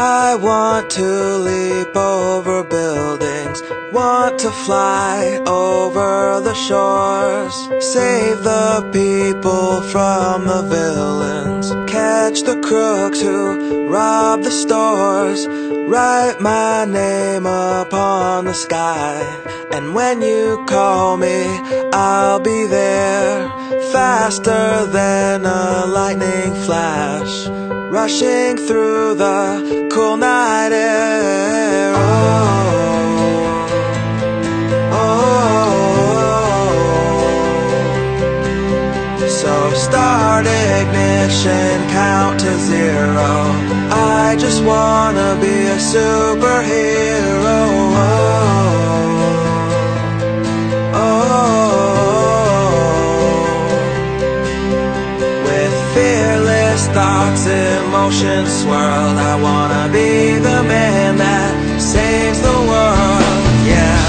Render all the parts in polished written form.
I want to leap over buildings, want to fly over the shores, save the people from the villains, catch the crooks who rob the stores, write my name upon the sky, and when you call me, I'll be there, faster than a lightning flash, rushing through the cool night air. So start ignition, count to zero. I just wanna be a superhero. Thoughts, emotions swirled. I wanna be the man that saves the world, yeah.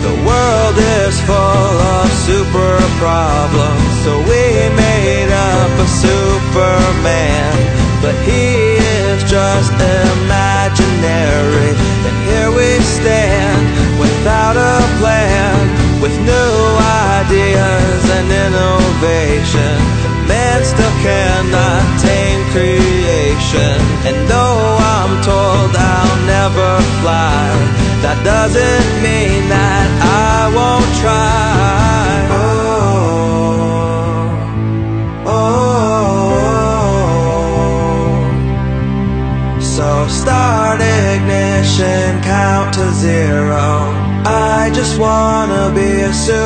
The world is full of super problems, so we made up a Superman, but he is just imaginary. And here we stand, without a plan, with new ideas and innovation. Man still cannot tame creation. And though I'm told I'll never fly, that doesn't mean that I won't try. So start ignition, count to zero. I just wanna be a superhero.